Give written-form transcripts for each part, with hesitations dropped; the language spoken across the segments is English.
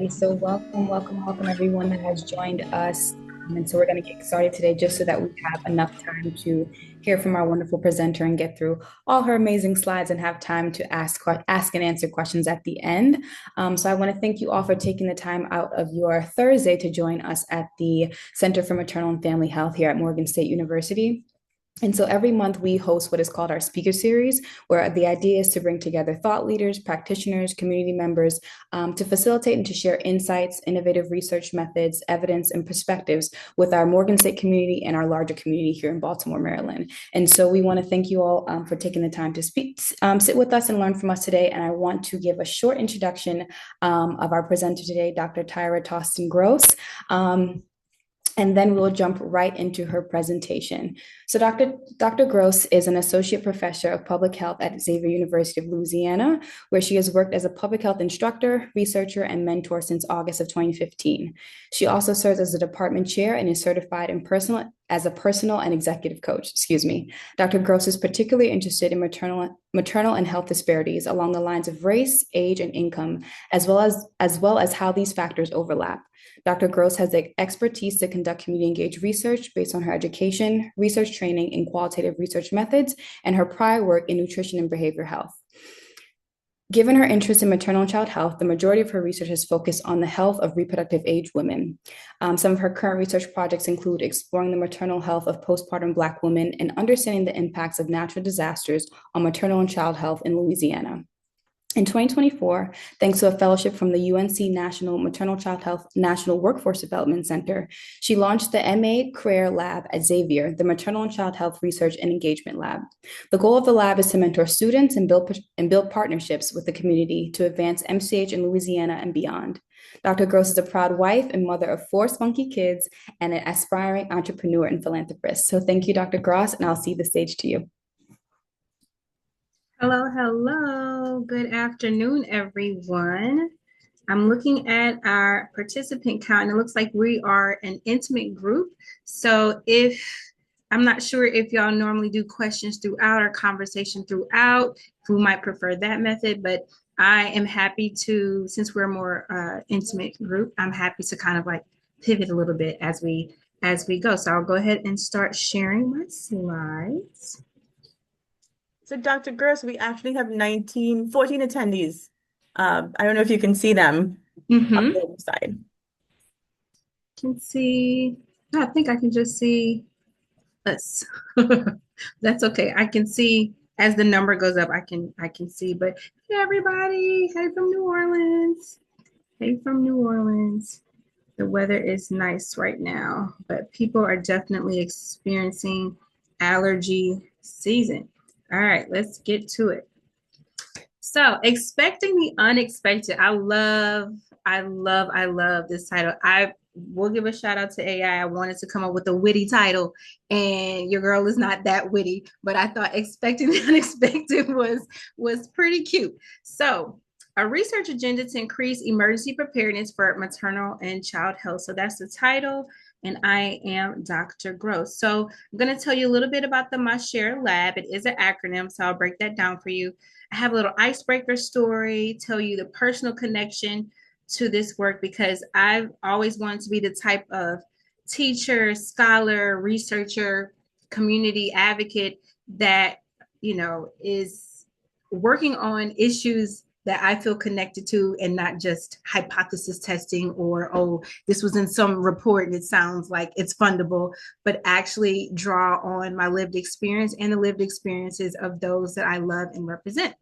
So welcome everyone that has joined us. And so we're going to get started today just so that we have enough time to hear from our wonderful presenter and get through all her amazing slides and have time to ask and answer questions at the end. So I want to thank you all for taking the time out of your Thursday to join us at the Center for Maternal and Family Health here at Morgan State University. And so every month we host what is called our speaker series, where the idea is to bring together thought leaders, practitioners, community members to facilitate and to share insights, innovative research methods, evidence, and perspectives with our Morgan State community and our larger community here in Baltimore, Maryland. And so we want to thank you all for taking the time to sit with us and learn from us today. And I want to give a short introduction of our presenter today, Dr. Tyra Gross. And then we'll jump right into her presentation. So Dr. Gross is an associate professor of public health at Xavier University of Louisiana, where she has worked as a public health instructor, researcher, and mentor since August of 2015. She also serves as a department chair and is certified as a personal and executive coach. Dr. Gross is particularly interested in maternal and health disparities along the lines of race, age, and income, as well as how these factors overlap. Dr. Gross has the expertise to conduct community-engaged research based on her education, research training in qualitative research methods, and her prior work in nutrition and behavioral health. Given her interest in maternal and child health, the majority of her research is focused on the health of reproductive age women. Some of her current research projects include exploring the maternal health of postpartum Black women and understanding the impacts of natural disasters on maternal and child health in Louisiana. In 2024, thanks to a fellowship from the UNC National Maternal Child Health National Workforce Development Center, she launched the MA Career Lab at Xavier, the Maternal and Child Health Research and Engagement Lab. The goal of the lab is to mentor students and build partnerships with the community to advance MCH in Louisiana and beyond. Dr. Gross is a proud wife and mother of 4 spunky kids and an aspiring entrepreneur and philanthropist. So thank you, Dr. Gross, and I'll cede the stage to you. Hello. Good afternoon, everyone. I'm looking at our participant count, and it looks like we are an intimate group. So I'm not sure if y'all normally do questions throughout or conversation throughout, who might prefer that method, but I am happy to, since we're a more intimate group, I'm happy to kind of like pivot a little bit as we go. So I'll go ahead and start sharing my slides. So Dr. Gross, we actually have 14 attendees. I don't know if you can see them on the other side. I think I can just see us. That's okay. I can see as the number goes up, I can see, but hey everybody, hey from New Orleans. Hey from New Orleans. The weather is nice right now, but people are definitely experiencing allergy season. All right, let's get to it. So, expecting the unexpected. I love this title. I will give a shout out to AI. I wanted to come up with a witty title, and your girl is not that witty, but I thought expecting the unexpected was pretty cute. So, a research agenda to increase emergency preparedness for maternal and child health. So that's the title. And I am Dr. Gross. So I'm going to tell you a little bit about the My Share Lab. It is an acronym, so I'll break that down for you. I have a little icebreaker story, tell you the personal connection to this work, because I've always wanted to be the type of teacher, scholar, researcher, community advocate that, is working on issues that I feel connected to, and not just hypothesis testing or, oh, this was in some report and it sounds like it's fundable, but actually draw on my lived experience and the lived experiences of those that I love and represent.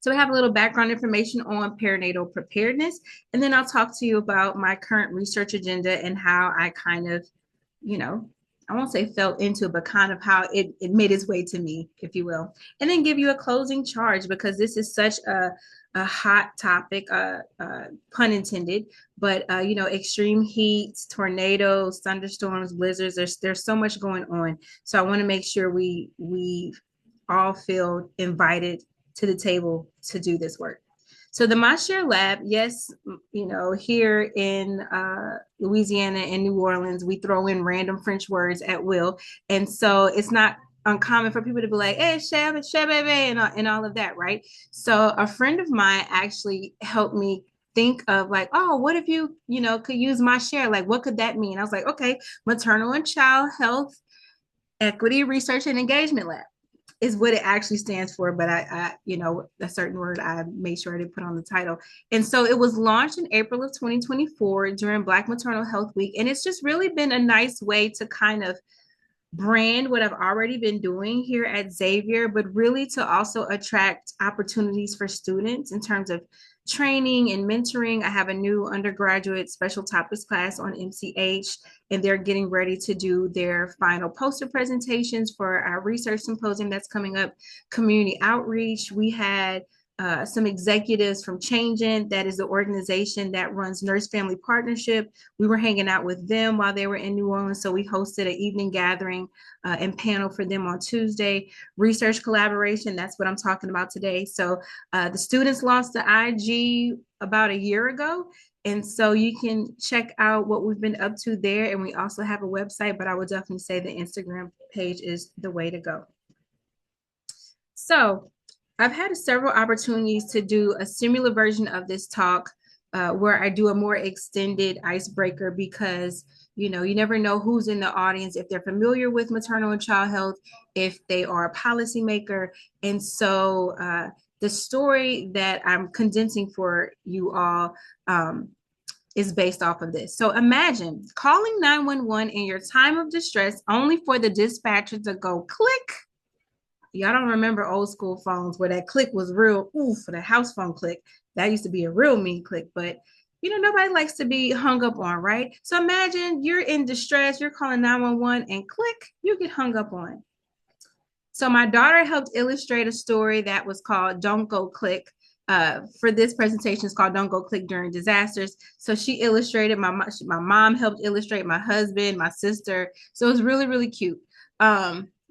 So we have a little background information on perinatal preparedness, and then I'll talk to you about my current research agenda and how I kind of, I won't say fell into it, but kind of how it made its way to me, if you will. And then give you a closing charge, because this is such a hot topic, pun intended, but, extreme heat, tornadoes, thunderstorms, blizzards, there's so much going on. So I want to make sure we all feel invited to the table to do this work. So the My Share Lab, yes, here in Louisiana and New Orleans, we throw in random French words at will. And so it's not uncommon for people to be like, hey, chef, baby, and all of that, right? So a friend of mine actually helped me think of like, oh, what if you know, could use my share? Like, what could that mean? I was like, okay, Maternal and Child Health Equity Research and Engagement Lab is what it actually stands for. But you know, a certain word I made sure I didn't put on the title. And so it was launched in April of 2024 during Black Maternal Health Week. And it's just really been a nice way to kind of brand what I've already been doing here at Xavier, but really to also attract opportunities for students in terms of training and mentoring. I have a new undergraduate special topics class on MCH, and they're getting ready to do their final poster presentations for our research symposium that's coming up. Community outreach. We had some executives from Changing, that is the organization that runs Nurse Family Partnership. We were hanging out with them while they were in New Orleans. So we hosted an evening gathering and panel for them on Tuesday. Research collaboration, that's what I'm talking about today. So the students launched the IG about a year ago. And so you can check out what we've been up to there. And we also have a website, but I would definitely say the Instagram page is the way to go. So I've had several opportunities to do a similar version of this talk where I do a more extended icebreaker because, you know, you never know who's in the audience, if they're familiar with maternal and child health, if they are a policymaker. And so the story that I'm condensing for you all is based off of this. So imagine calling 911 in your time of distress only for the dispatcher to go click. Y'all don't remember old school phones where that click was real, ooh, for the house phone click. That used to be a real mean click, but you know, nobody likes to be hung up on, right? So imagine you're in distress, you're calling 911 and click, you get hung up on. So my daughter helped illustrate a story that was called Don't Go Click. For this presentation, it's called Don't Go Click During Disasters. So she illustrated, my mom helped illustrate, my husband, my sister. So it was really, really cute.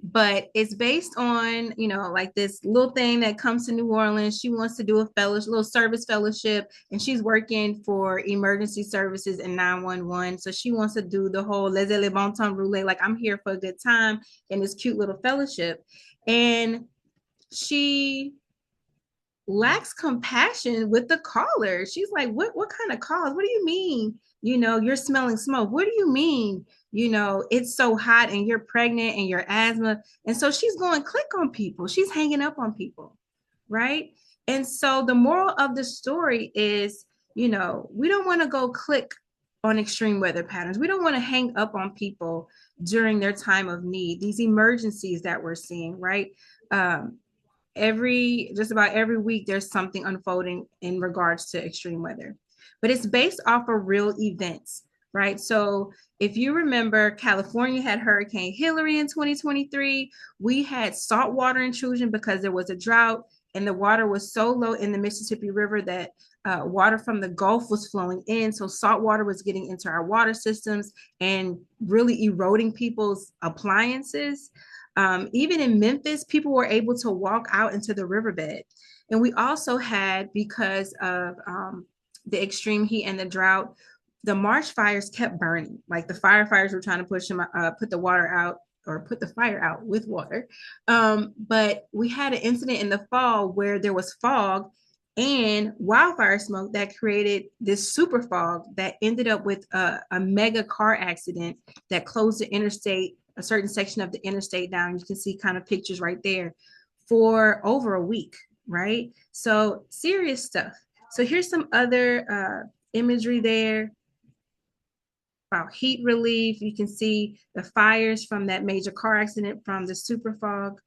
But it's based on, you know, like this little thing that comes to New Orleans. She wants to do a fellowship, little service fellowship, and she's working for emergency services and 911. So she wants to do the whole laissez le bon temps roulette, like I'm here for a good time in this cute little fellowship. And she lacks compassion with the caller. She's like, what kind of calls? What do you mean? You know, you're smelling smoke. What do you mean? You know, it's so hot and you're pregnant and you're asthma. And so she's going click on people. She's hanging up on people, right? And so the moral of the story is, you know, we don't want to go click on extreme weather patterns. We don't want to hang up on people during their time of need, these emergencies that we're seeing, right? Just about every week there's something unfolding in regards to extreme weather, but it's based off of real events, right? So if you remember, California had Hurricane Hillary in 2023. We had saltwater intrusion because there was a drought and the water was so low in the Mississippi River that water from the Gulf was flowing in. So salt water was getting into our water systems and really eroding people's appliances. Even in Memphis, people were able to walk out into the riverbed. And we also had, because of the extreme heat and the drought, the marsh fires kept burning. Like the firefighters were trying to put the water out, or put the fire out with water. But we had an incident in the fall where there was fog and wildfire smoke that created this super fog that ended up with a mega car accident that closed the interstate, a certain section of the interstate down. You can see kind of pictures right there, for over a week, right? So serious stuff. So here's some other imagery there about heat relief. You can see the fires from that major car accident from the super fog.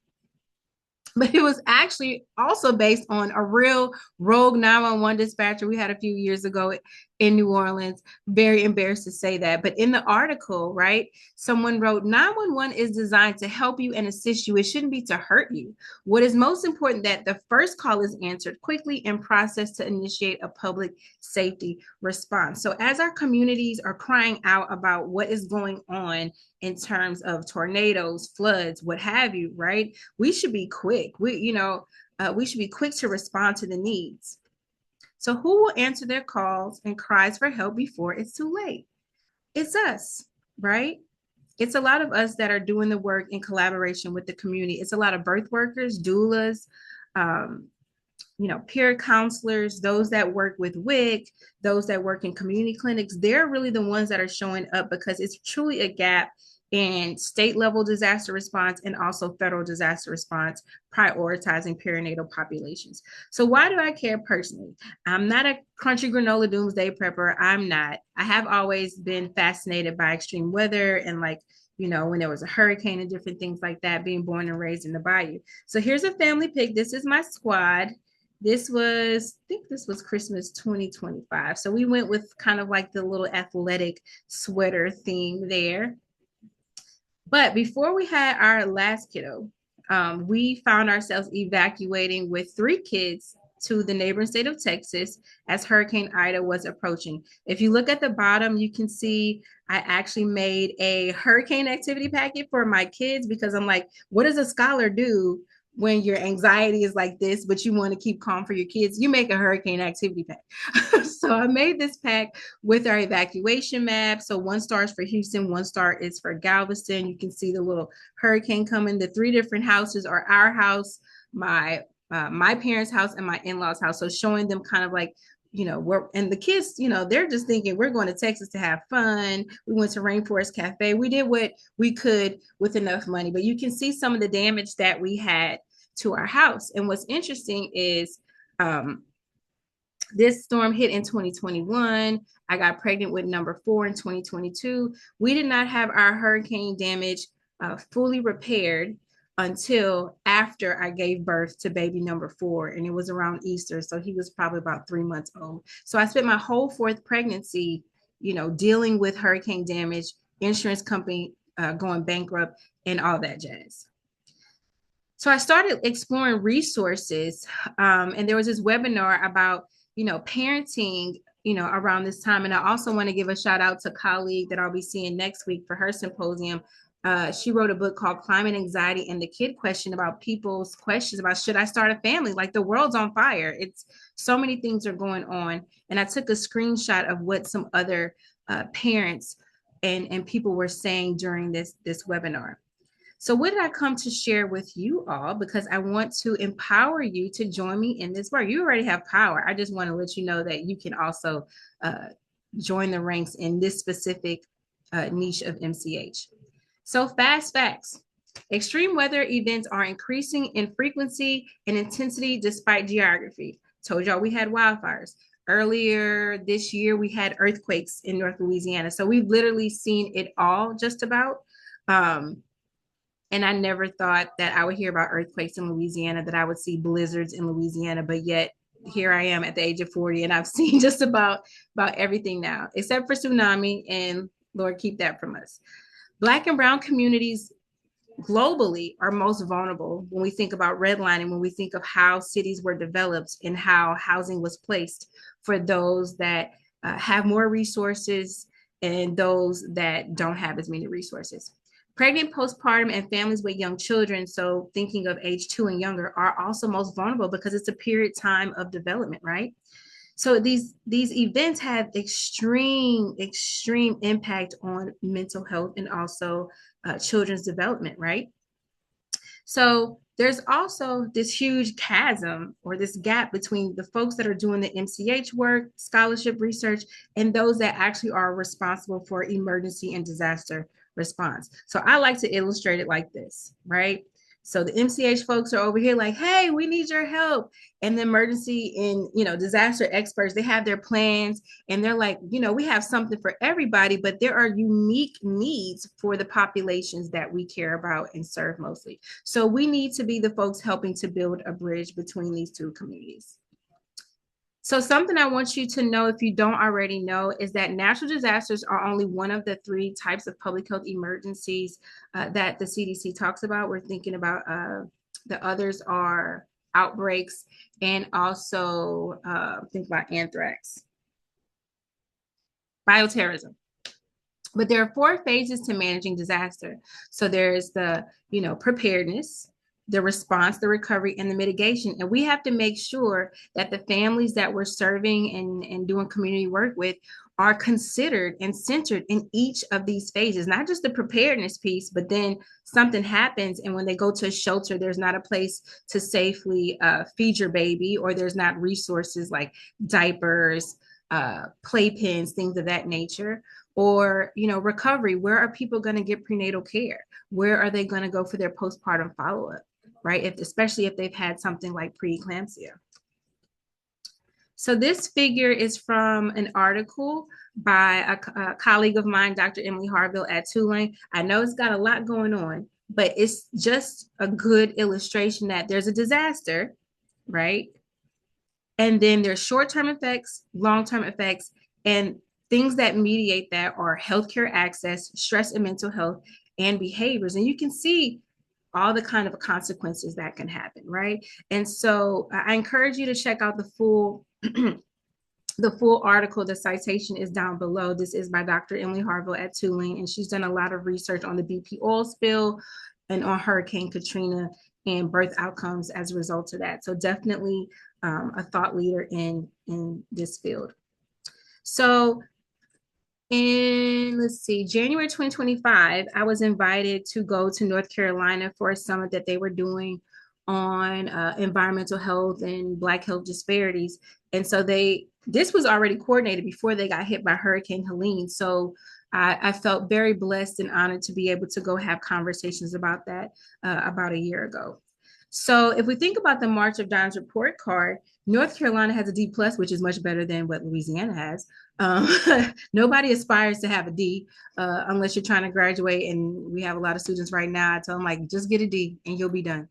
But it was actually also based on a real rogue 911 dispatcher we had a few years ago in New Orleans. Very embarrassed to say that. But in the article, right, someone wrote, 911 is designed to help you and assist you. It shouldn't be to hurt you. What is most important that the first call is answered quickly and processed to initiate a public safety response. So as our communities are crying out about what is going on in terms of tornadoes, floods, what have you, right? We should be quick. We should be quick to respond to the needs. So who will answer their calls and cries for help before it's too late? It's us, right? It's a lot of us that are doing the work in collaboration with the community. It's a lot of birth workers, doulas, peer counselors, those that work with WIC, those that work in community clinics, they're really the ones that are showing up because it's truly a gap in state level disaster response and also federal disaster response, prioritizing perinatal populations. So why do I care personally? I'm not a crunchy granola doomsday prepper. I'm not. I have always been fascinated by extreme weather and when there was a hurricane and different things like that, being born and raised in the bayou. So here's a family pic. This is my squad. I think this was Christmas 2025. So we went with kind of like the little athletic sweater theme there. But before we had our last kiddo, we found ourselves evacuating with 3 kids to the neighboring state of Texas as Hurricane Ida was approaching. If you look at the bottom, you can see I actually made a hurricane activity packet for my kids because I'm like, what does a scholar do when your anxiety is like this, but you want to keep calm for your kids? You make a hurricane activity pack. So I made this pack with our evacuation map. So 1 star is for Houston, 1 star is for Galveston. You can see the little hurricane coming. The 3 different houses are our house, my parents' house, and my in-laws' house. So showing them kind of like, and the kids, they're just thinking we're going to Texas to have fun. We went to Rainforest Cafe. We did what we could with enough money, but you can see some of the damage that we had to our house. And what's interesting is this storm hit in 2021. I got pregnant with number 4 in 2022. We did not have our hurricane damage fully repaired until after I gave birth to baby number 4, and it was around Easter. So he was probably about 3 months old. So I spent my whole 4th pregnancy, dealing with hurricane damage, insurance company going bankrupt, and all that jazz. So I started exploring resources, and there was this webinar about, parenting, around this time. And I also want to give a shout out to a colleague that I'll be seeing next week for her symposium. She wrote a book called Climate Anxiety and the Kid Question, about people's questions about, should I start a family? Like, the world's on fire. It's so many things are going on. And I took a screenshot of what some other parents and people were saying during this webinar. So what did I come to share with you all? Because I want to empower you to join me in this work. You already have power. I just want to let you know that you can also join the ranks in this specific niche of MCH. So fast facts. Extreme weather events are increasing in frequency and intensity despite geography. Told y'all we had wildfires. Earlier this year, we had earthquakes in North Louisiana. So we've literally seen it all just about. And I never thought that I would hear about earthquakes in Louisiana, that I would see blizzards in Louisiana, but yet here I am at the age of 40, and I've seen just about everything now, except for tsunami, and Lord, keep that from us. Black and brown communities globally are most vulnerable when we think about redlining, when we think of how cities were developed and how housing was placed for those that have more resources and those that don't have as many resources. Pregnant, postpartum, and families with young children, so thinking of age 2 and younger, are also most vulnerable because it's a period time of development, right? So these events have extreme impact on mental health and also children's development, right? So there's also this huge chasm or this gap between the folks that are doing the MCH work, scholarship research, and those that actually are responsible for emergency and disaster response. So I like to illustrate it like this, right? So the MCH folks are over here like, hey, we need your help. And the emergency and, disaster experts, they have their plans and they're like, we have something for everybody, but there are unique needs for the populations that we care about and serve mostly. So we need to be the folks helping to build a bridge between these 2 communities. So something I want you to know, if you don't already know, is that natural disasters are only one of the 3 types of public health emergencies that the CDC talks about. We're thinking about the others are outbreaks and also think about anthrax, bioterrorism. But there are 4 phases to managing disaster. So there's the, preparedness, the response, the recovery, and the mitigation. And we have to make sure that the families that we're serving and doing community work with are considered and centered in each of these phases, not just the preparedness piece, but then something happens. And when they go to a shelter, there's not a place to safely feed your baby, or there's not resources like diapers, playpens, things of that nature. Or, recovery, where are people going to get prenatal care? Where are they going to go for their postpartum follow-up, right? Especially if they've had something like preeclampsia. So this figure is from an article by a colleague of mine, Dr. Emily Harville at Tulane. I know it's got a lot going on, but it's just a good illustration that there's a disaster, right? And then there's short-term effects, long-term effects, and things that mediate that are healthcare access, stress and mental health, and behaviors. And you can see all the kind of consequences that can happen, right? And so I encourage you to check out the full the full article. The citation is down below. This is by Dr. Emily Harville at Tulane, and she's done a lot of research on the BP oil spill and on Hurricane Katrina and birth outcomes as a result of that. So definitely a thought leader in this field. So let's see, January 2025, I was invited to go to North Carolina for a summit that they were doing on environmental health and Black health disparities. And so this was already coordinated before they got hit by Hurricane Helene. So I felt very blessed and honored to be able to go have conversations about that about a year ago. So if we think about the March of Dimes report card, North Carolina has a D+, which is much better than what Louisiana has. Nobody aspires to have a D unless you're trying to graduate. And we have a lot of students right now. I tell them, like, just get a D and you'll be done.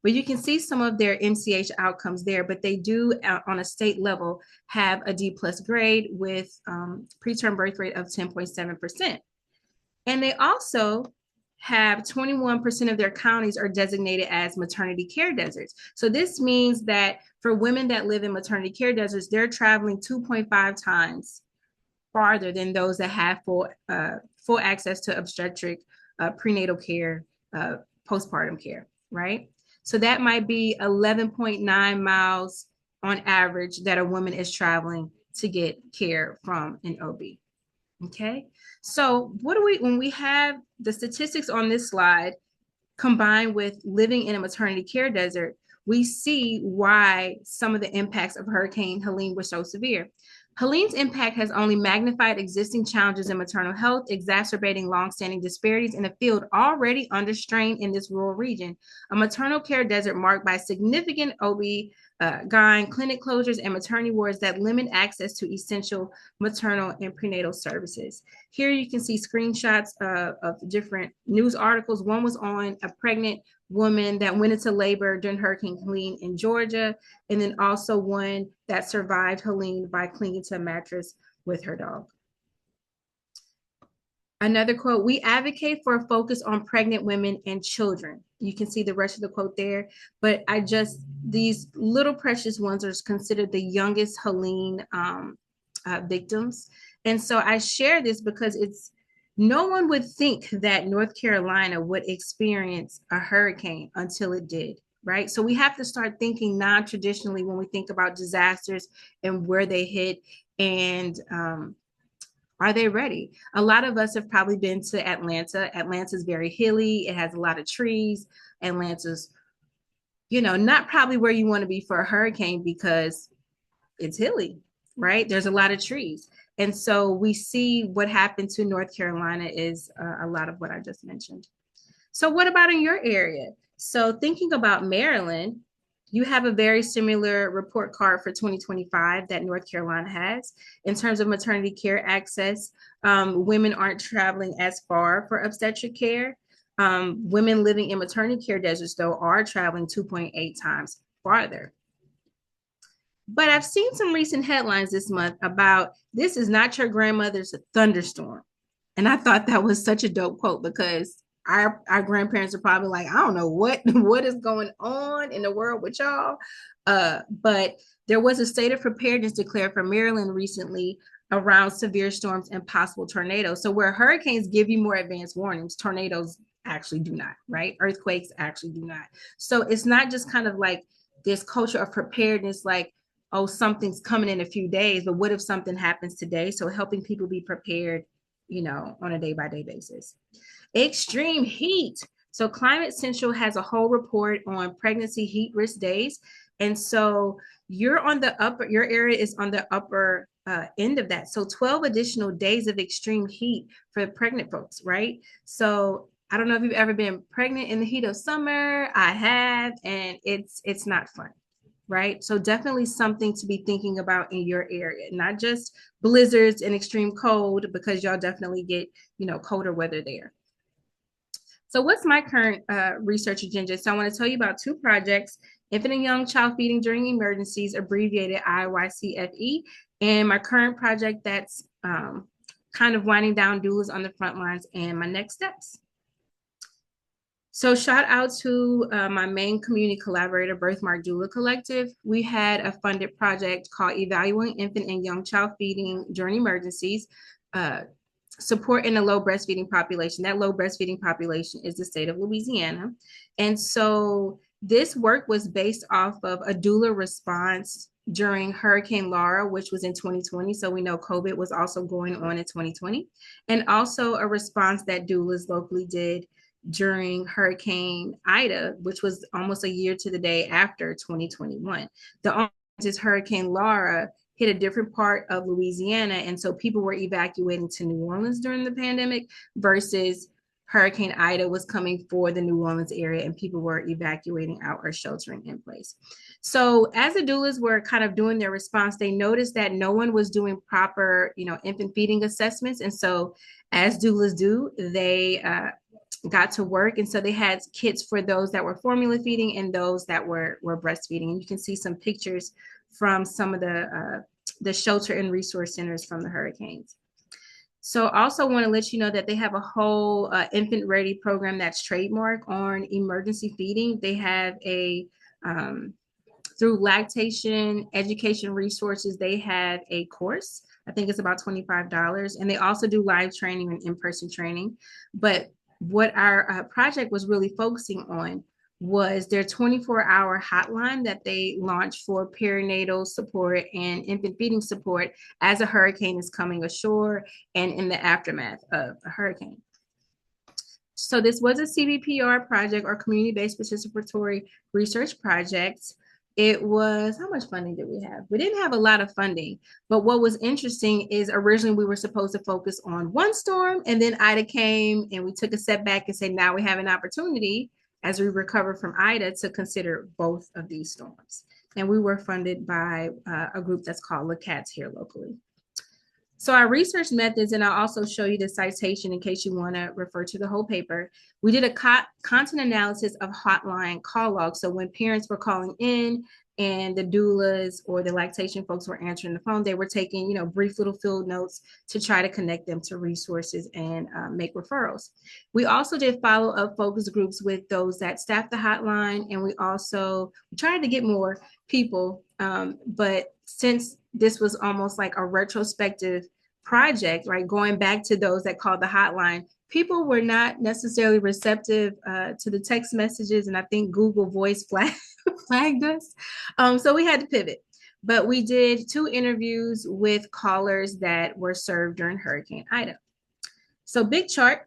But you can see some of their MCH outcomes there, but they do on a state level have a D+ grade with preterm birth rate of 10.7%. And they also have 21% of their counties are designated as maternity care deserts. So this means that for women that live in maternity care deserts, they're traveling 2.5 times farther than those that have full access to obstetric, prenatal care, postpartum care, right? So that might be 11.9 miles on average that a woman is traveling to get care from an OB. Okay, so when we have the statistics on this slide combined with living in a maternity care desert, we see why some of the impacts of Hurricane Helene were so severe. Helene's impact has only magnified existing challenges in maternal health, exacerbating longstanding disparities in a field already under strain in this rural region. A maternal care desert marked by significant OB-GYN clinic closures and maternity wards that limit access to essential maternal and prenatal services. Here you can see screenshots of different news articles. One was on a pregnant woman that went into labor during Hurricane Helene in Georgia, and then also one that survived Helene by clinging to a mattress with her dog. Another quote, "We advocate for a focus on pregnant women and children." You can see the rest of the quote there, but these little precious ones are considered the youngest Helene victims. And so I share this because no one would think that North Carolina would experience a hurricane until it did, right? So we have to start thinking non-traditionally when we think about disasters and where they hit, and are they ready? A lot of us have probably been to Atlanta. Atlanta's very hilly. It has a lot of trees. Atlanta's, not probably where you want to be for a hurricane because it's hilly, right? There's a lot of trees. And so we see what happened to North Carolina is a lot of what I just mentioned. So what about in your area? So thinking about Maryland, you have a very similar report card for 2025 that North Carolina has. In terms of maternity care access, women aren't traveling as far for obstetric care. Women living in maternity care deserts, though, are traveling 2.8 times farther. But I've seen some recent headlines this month about "this is not your grandmother's thunderstorm." And I thought that was such a dope quote because our grandparents are probably like, I don't know what is going on in the world with y'all. But there was a state of preparedness declared for Maryland recently around severe storms and possible tornadoes. So where hurricanes give you more advanced warnings, tornadoes actually do not, right? Earthquakes actually do not. So it's not just kind of like this culture of preparedness, like, oh, something's coming in a few days, but what if something happens today? So helping people be prepared, on a day-by-day basis. Extreme heat. So Climate Central has a whole report on pregnancy heat risk days. And so your area is on the upper end of that. So 12 additional days of extreme heat for pregnant folks, right? So I don't know if you've ever been pregnant in the heat of summer. I have, and it's not fun, right? So definitely something to be thinking about in your area, not just blizzards and extreme cold, because y'all definitely get, colder weather there. So what's my current research agenda? So I want to tell you about two projects: infant and young child feeding during emergencies, abbreviated IYCFE, and my current project that's kind of winding down doulas on the front lines and my next steps. So shout out to my main community collaborator, Birthmark Doula Collective. We had a funded project called Evaluating Infant and Young Child Feeding During Emergencies, supporting a low breastfeeding population. That low breastfeeding population is the state of Louisiana. And so this work was based off of a doula response during Hurricane Laura, which was in 2020. So we know COVID was also going on in 2020. And also a response that doulas locally did during Hurricane Ida, which was almost a year to the day after 2021. The only is Hurricane Laura hit a different part of Louisiana, and so people were evacuating to New Orleans during the pandemic versus Hurricane Ida was coming for the New Orleans area and people were evacuating out or sheltering in place. So as the doulas were kind of doing their response, they noticed that no one was doing proper, infant feeding assessments. And so as doulas do, they got to work. And so they had kits for those that were formula feeding and those that were breastfeeding. And you can see some pictures from some of the shelter and resource centers from the hurricanes. So I also want to let you know that they have a whole infant ready program that's trademark on emergency feeding. They have through lactation education resources, they have a course. I think it's about $25. And they also do live training and in-person training. But what our project was really focusing on was their 24-hour hotline that they launched for perinatal support and infant feeding support as a hurricane is coming ashore and in the aftermath of a hurricane. So this was a CBPR project, or community-based participatory research project. It was, how much funding did we have? We didn't have a lot of funding, but what was interesting is originally we were supposed to focus on one storm, and then Ida came and we took a step back and said, now we have an opportunity as we recover from Ida to consider both of these storms. And we were funded by a group that's called La Cats here locally. So our research methods, and I'll also show you the citation in case you want to refer to the whole paper. We did a content analysis of hotline call logs. So when parents were calling in and the doulas or the lactation folks were answering the phone, they were taking, brief little field notes to try to connect them to resources and make referrals. We also did follow-up focus groups with those that staff the hotline, and we tried to get more people, but since this was almost like a retrospective project, right? Going back to those that called the hotline, people were not necessarily receptive to the text messages. And I think Google Voice flagged us. So we had to pivot. But we did 2 interviews with callers that were served during Hurricane Ida. So big chart,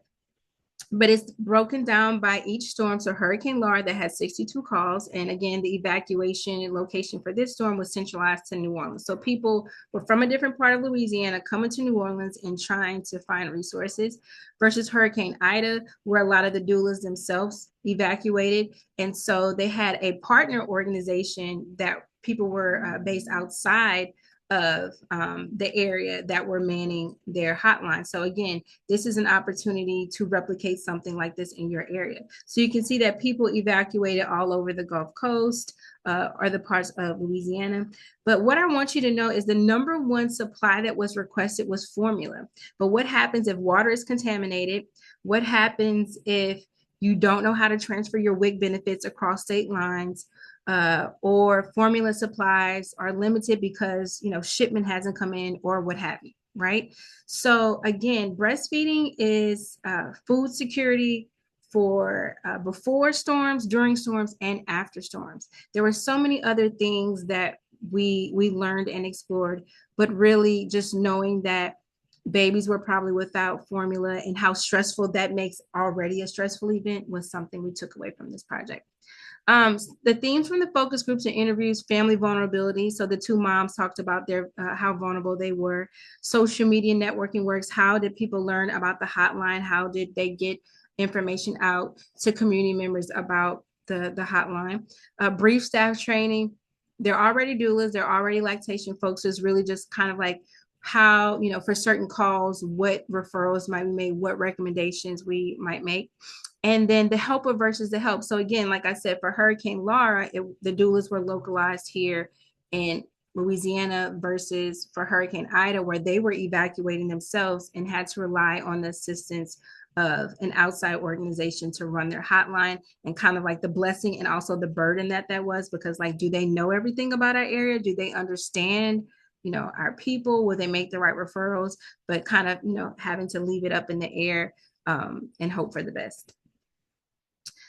but it's broken down by each storm. So Hurricane Laura, that had 62 calls. And again, the evacuation location for this storm was centralized to New Orleans. So people were from a different part of Louisiana coming to New Orleans and trying to find resources, versus Hurricane Ida, where a lot of the doulas themselves evacuated. And so they had a partner organization that people were based outside of the area that were manning their hotline. So again, this is an opportunity to replicate something like this in your area. So you can see that people evacuated all over the Gulf Coast or the parts of Louisiana. But what I want you to know is the number one supply that was requested was formula. But what happens if water is contaminated? What happens if you don't know how to transfer your WIC benefits across state lines? Or formula supplies are limited because shipment hasn't come in or what have you, right? So again, breastfeeding is food security, for before storms, during storms, and after storms. There were so many other things that we learned and explored, but really just knowing that babies were probably without formula and how stressful that makes already a stressful event was something we took away from this project. The themes from the focus groups and interviews: family vulnerability. So the two moms talked about their how vulnerable they were. Social media networking works. How did people learn about the hotline? How did they get information out to community members about the hotline? Brief staff training. They're already doulas. They're already lactation folks. So it's really just kind of like how, for certain calls, what referrals might be made, what recommendations we might make. And then the helper versus the help. So again, like I said, for Hurricane Laura, the doulas were localized here in Louisiana versus for Hurricane Ida, where they were evacuating themselves and had to rely on the assistance of an outside organization to run their hotline, and kind of like the blessing and also the burden that was, because like, do they know everything about our area? Do they understand, our people? Will they make the right referrals? But kind of, having to leave it up in the air and hope for the best.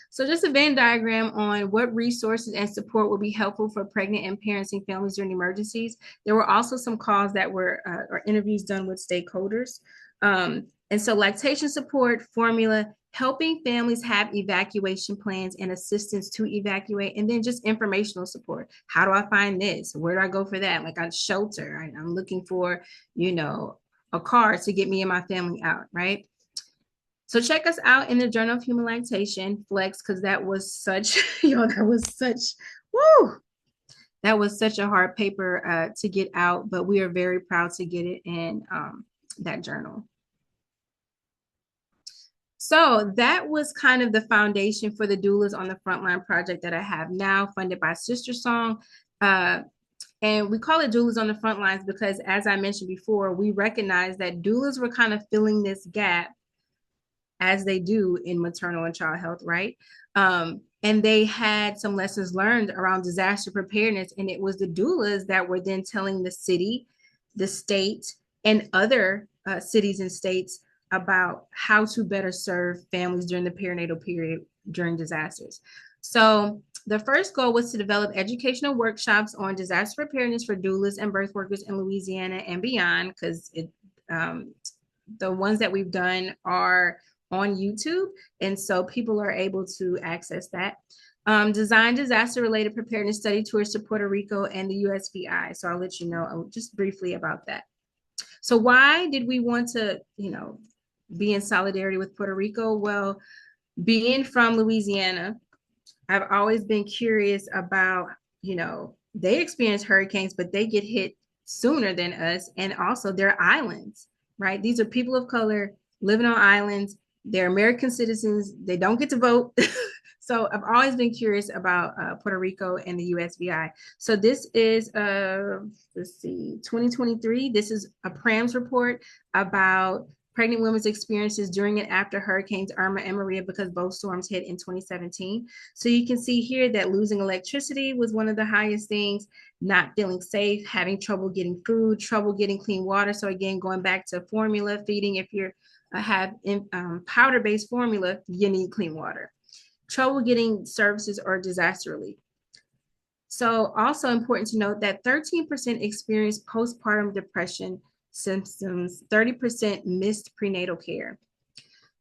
So just a Venn diagram on what resources and support will be helpful for pregnant and parenting families during emergencies. There were also some calls that were, or interviews done with stakeholders. And so lactation support, formula, helping families have evacuation plans and assistance to evacuate, and then just informational support. How do I find this? Where do I go for that? Like a shelter, I'm looking for, a car to get me and my family out, right? So check us out in the Journal of Human Lactation, Flex, because that was such, that was such a hard paper to get out, but we are very proud to get it in that journal. So that was kind of the foundation for the Doulas on the Frontline project that I have now, funded by Sister Song. And we call it Doulas on the Front Lines because, as I mentioned before, we recognize that doulas were kind of filling this gap, as they do in maternal and child health, right? And they had some lessons learned around disaster preparedness. And it was the doulas that were then telling the city, the state, and other cities and states about how to better serve families during the perinatal period during disasters. So the first goal was to develop educational workshops on disaster preparedness for doulas and birth workers in Louisiana and beyond, because the ones that we've done are on YouTube, and so people are able to access that. Design disaster-related preparedness study tours to Puerto Rico and the USVI. So I'll let you know just briefly about that. So why did we want to, be in solidarity with Puerto Rico? Well, being from Louisiana, I've always been curious about, they experience hurricanes, but they get hit sooner than us. And also they're islands, right? These are people of color living on islands. They're American citizens. They don't get to vote. So I've always been curious about Puerto Rico and the USVI. So this is, 2023. This is a PRAMS report about pregnant women's experiences during and after Hurricanes Irma and Maria, because both storms hit in 2017. So you can see here that losing electricity was one of the highest things, not feeling safe, having trouble getting food, trouble getting clean water. So again, going back to formula feeding, if you're have powder-based formula, you need clean water. Trouble getting services or disaster relief. So also important to note that 13% experienced postpartum depression symptoms, 30% missed prenatal care.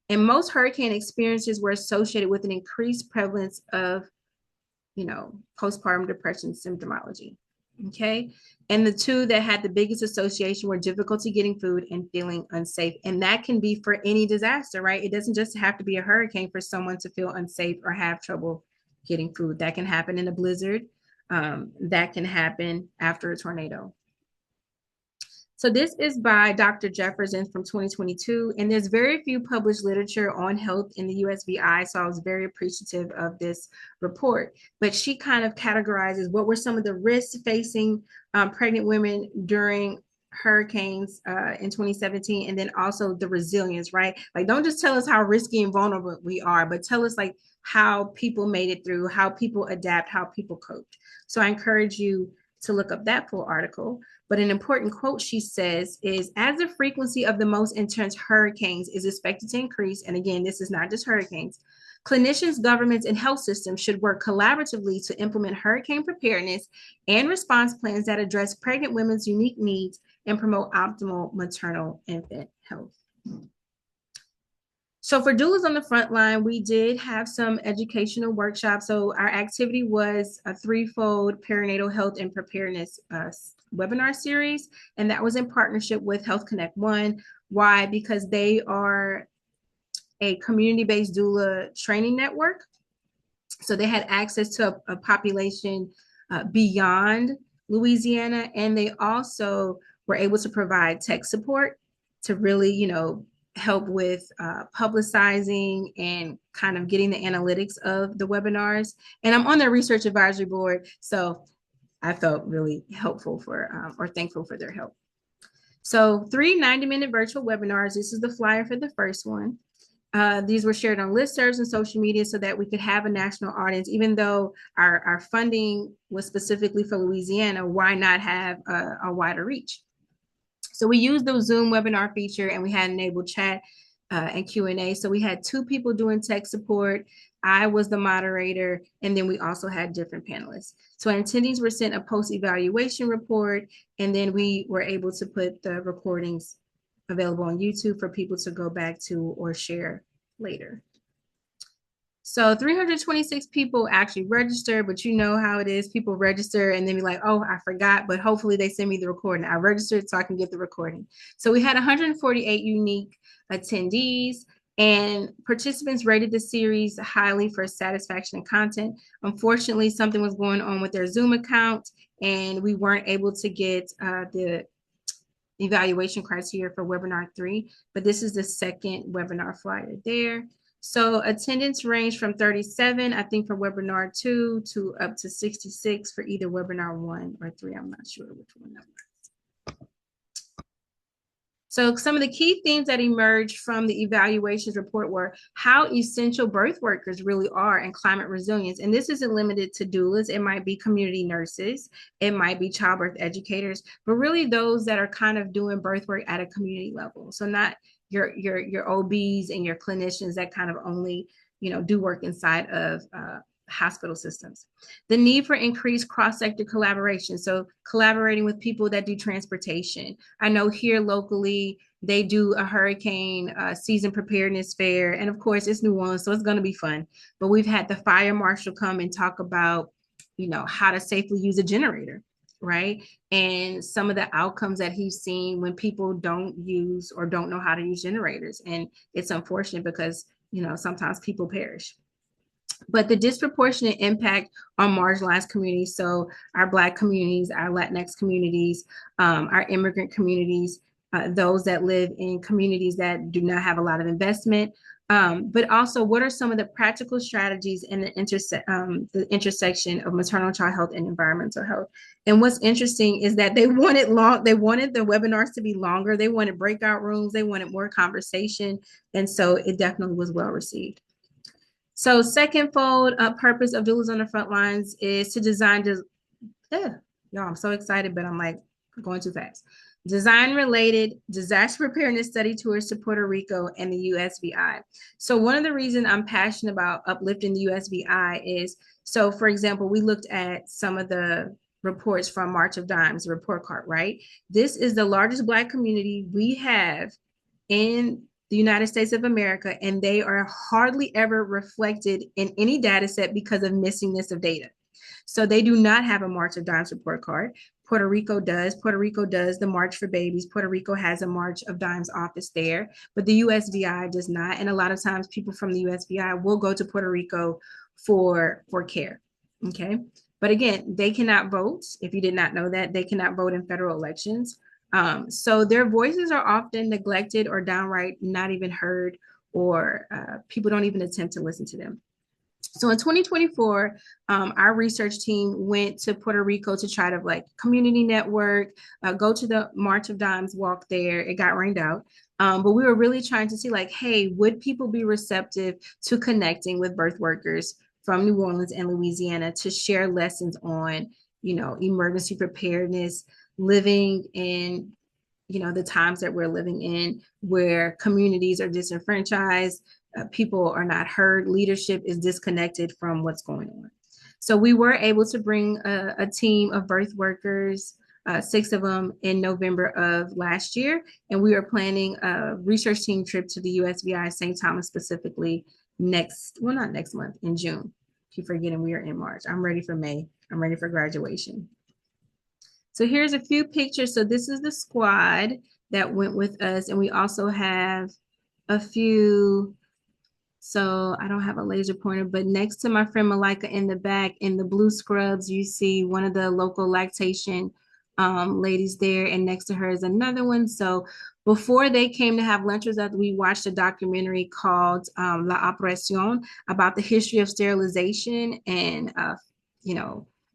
And most hurricane experiences were associated with an increased prevalence of, postpartum depression symptomology. Okay. And the two that had the biggest association were difficulty getting food and feeling unsafe. And that can be for any disaster, right? It doesn't just have to be a hurricane for someone to feel unsafe or have trouble getting food. That can happen in a blizzard. That can happen after a tornado. So this is by Dr. Jefferson from 2022, and there's very few published literature on health in the USVI, so I was very appreciative of this report. But she kind of categorizes what were some of the risks facing pregnant women during hurricanes in 2017, and then also the resilience, right? Like, don't just tell us how risky and vulnerable we are, but tell us like how people made it through, how people adapt, how people coped. So I encourage you to look up that full article. But an important quote she says is, as the frequency of the most intense hurricanes is expected to increase, and again, this is not just hurricanes, Clinicians, governments, and health systems should work collaboratively to implement hurricane preparedness and response plans that address pregnant women's unique needs and promote optimal maternal infant health. So for doulas on the front line, we did have some educational workshops. So our activity was a threefold perinatal health and preparedness webinar series, and that was in partnership with Health Connect One. Why? Because they are a community-based doula training network. So they had access to a population beyond Louisiana, and they also were able to provide tech support to really, help with publicizing and kind of getting the analytics of the webinars. And I'm on their research advisory board, so I felt really helpful or thankful for their help. So 3 90-minute virtual webinars. This is the flyer for the first one. These were shared on listservs and social media so that we could have a national audience. Even though our funding was specifically for Louisiana, why not have a wider reach? So we used the Zoom webinar feature, and we had enabled chat and Q&A. So we had 2 people doing tech support. I was the moderator, and then we also had different panelists. So attendees were sent a post-evaluation report, and then we were able to put the recordings available on YouTube for people to go back to or share later. So 326 people actually registered, but you know how it is. People register and then be like, oh, I forgot, but hopefully they send me the recording. I registered so I can get the recording. So we had 148 unique attendees, and participants rated the series highly for satisfaction and content. Unfortunately, something was going on with their Zoom account, and we weren't able to get the evaluation criteria for webinar 3, but this is the second webinar flyer there. So attendance ranged from 37, I think, for webinar 2 to up to 66 for either webinar 1 or 3. I'm not sure which one that was. So some of the key themes that emerged from the evaluations report were how essential birth workers really are in climate resilience. And this isn't limited to doulas. It might be community nurses. It might be childbirth educators, but really those that are kind of doing birth work at a community level. So not your OBs and your clinicians that kind of only, do work inside of hospital systems. The need for increased cross-sector collaboration. So collaborating with people that do transportation. I know here locally, they do a hurricane season preparedness fair. And of course, it's New Orleans, so it's going to be fun. But we've had the fire marshal come and talk about, how to safely use a generator, right? And some of the outcomes that he's seen when people don't use or don't know how to use generators. And it's unfortunate because, sometimes people perish. But the disproportionate impact on marginalized communities, so our Black communities, our Latinx communities, our immigrant communities, those that live in communities that do not have a lot of investment, but also what are some of the practical strategies in the intersection of maternal and child health and environmental health. And what's interesting is that they wanted the webinars to be longer. They wanted breakout rooms. They wanted more conversation. And so it definitely was well received. So second fold purpose of doulas on the front lines is to design, y'all, I'm so excited, but I'm like going too fast. Design related disaster preparedness study tours to Puerto Rico and the USVI. So one of the reasons I'm passionate about uplifting the USVI is, so for example, we looked at some of the reports from March of Dimes, the report card, right? This is the largest Black community we have in the United States of America, and they are hardly ever reflected in any data set because of missingness of data. So they do not have a March of Dimes report card. Puerto Rico does. Puerto Rico does the March for Babies. Puerto Rico has a March of Dimes office there, but the USVI does not. And a lot of times people from the USVI will go to Puerto Rico for care, okay? But again, they cannot vote. If you did not know that, they cannot vote in federal elections. So their voices are often neglected or downright not even heard, or people don't even attempt to listen to them. So in 2024, our research team went to Puerto Rico to try to community network, go to the March of Dimes walk there. It got rained out. But we were really trying to see hey, would people be receptive to connecting with birth workers from New Orleans and Louisiana to share lessons on, emergency preparedness, living in, the times that we're living in where communities are disenfranchised, people are not heard. Leadership is disconnected from what's going on. So we were able to bring a team of birth workers, 6 of them in November of last year. And we are planning a research team trip to the USVI St. Thomas specifically not next month, in June. Keep forgetting we are in March. I'm ready for May. I'm ready for graduation. So here's a few pictures. So this is the squad that went with us. And we also have a few, so I don't have a laser pointer, but next to my friend Malika in the back in the blue scrubs, you see one of the local lactation ladies there. And next to her is another one. So before they came to have lunch with us, we watched a documentary called La Operación about the history of sterilization and,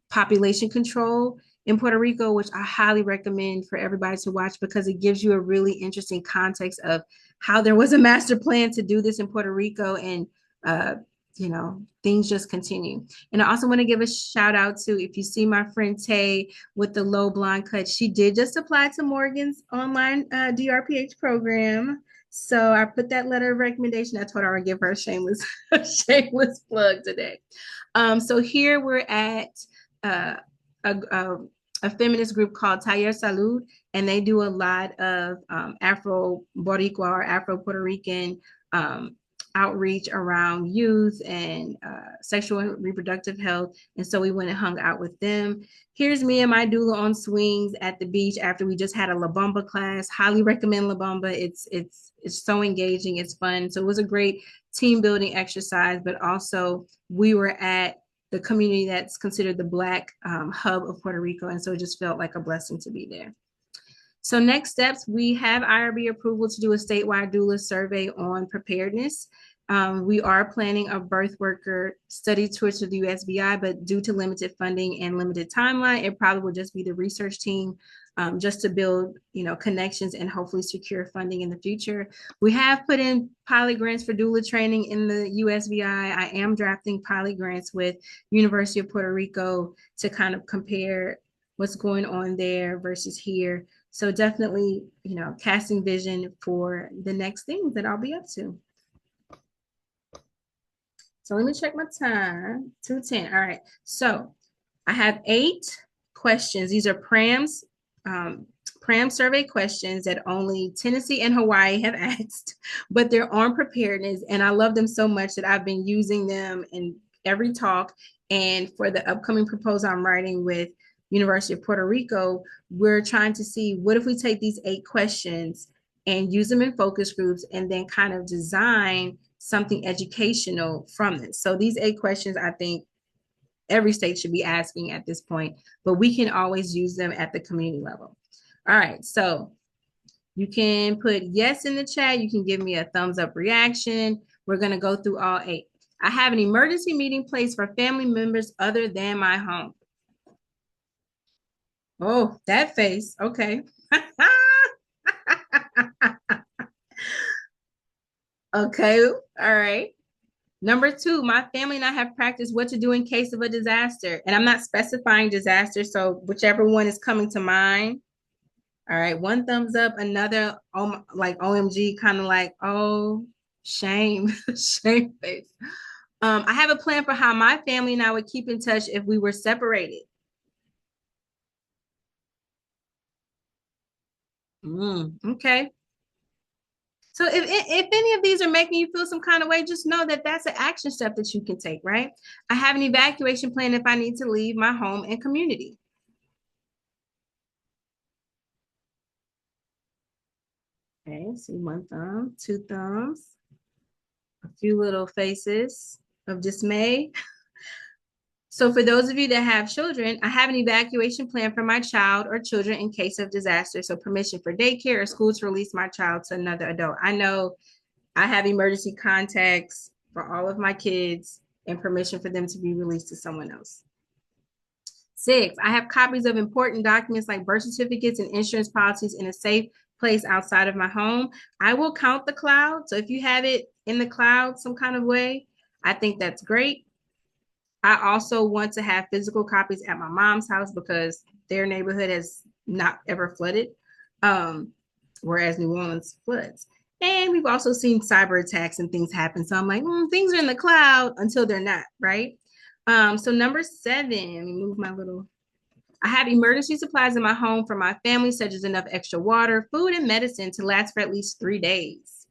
population control in Puerto Rico, which I highly recommend for everybody to watch because it gives you a really interesting context of how there was a master plan to do this in Puerto Rico, and things just continue. And I also want to give a shout out to, if you see my friend Tay with the low blonde cut, she did just apply to Morgan's online DRPH program. So I put that letter of recommendation. I told her I would give her a shameless plug today. So here we're at a feminist group called Taller Salud, and they do a lot of Afro-Boricua or Afro-Puerto Rican outreach around youth and sexual and reproductive health. And so we went and hung out with them. Here's me and my doula on swings at the beach after we just had a La Bamba class. Highly recommend La Bamba. It's so engaging. It's fun. So it was a great team building exercise, but also we were at the community that's considered the Black hub of Puerto Rico. And so it just felt like a blessing to be there. So next steps, we have IRB approval to do a statewide doula survey on preparedness. We are planning a birth worker study tour to the USVI, but due to limited funding and limited timeline, it probably will just be the research team just to build, connections and hopefully secure funding in the future. We have put in pilot grants for doula training in the USVI. I am drafting pilot grants with University of Puerto Rico to kind of compare what's going on there versus here. So definitely, casting vision for the next things that I'll be up to. So let me check my time, 2:10. All right. So I have 8 questions. These are PRAM survey questions that only Tennessee and Hawaii have asked, but they're on preparedness. And I love them so much that I've been using them in every talk. And for the upcoming proposal I'm writing with University of Puerto Rico, we're trying to see what if we take these 8 questions and use them in focus groups and then kind of design something educational from this. So these 8 questions, I think every state should be asking at this point, but we can always use them at the community level. All right, so you can put yes in the chat. You can give me a thumbs up reaction. We're gonna go through all 8. I have an emergency meeting place for family members other than my home. Oh, that face. Okay. Okay. All right. Number 2, my family and I have practiced what to do in case of a disaster. And I'm not specifying disaster, so whichever one is coming to mind. All right. 1 thumbs up, another like OMG, kind of like, oh, shame, shame face. I have a plan for how my family and I would keep in touch if we were separated. Okay. So if any of these are making you feel some kind of way, just know that that's an action step that you can take, right? I have an evacuation plan if I need to leave my home and community. Okay, see 1 thumb, 2 thumbs, a few little faces of dismay. So for those of you that have children, I have an evacuation plan for my child or children in case of disaster. So permission for daycare or school to release my child to another adult. I know I have emergency contacts for all of my kids and permission for them to be released to someone else. 6, I have copies of important documents like birth certificates and insurance policies in a safe place outside of my home. I will count the cloud. So if you have it in the cloud some kind of way, I think that's great. I also want to have physical copies at my mom's house because their neighborhood has not ever flooded, whereas New Orleans floods. And we've also seen cyber attacks and things happen. So I'm like, things are in the cloud until they're not, right? So number 7, let me move my little. I have emergency supplies in my home for my family, such as enough extra water, food, and medicine to last for at least 3 days.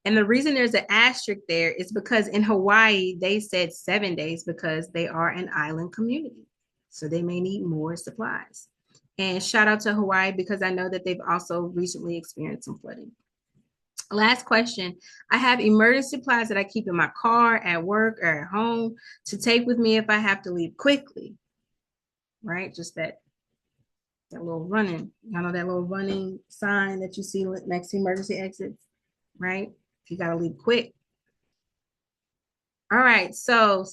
And the reason there's an asterisk there is because in Hawaii, they said 7 days because they are an island community. So they may need more supplies. And shout out to Hawaii because I know that they've also recently experienced some flooding. Last question. I have emergency supplies that I keep in my car, at work, or at home to take with me if I have to leave quickly. Right? Just that little running, that little running sign that you see next to emergency exits, right? If you got to leave quick. All right, so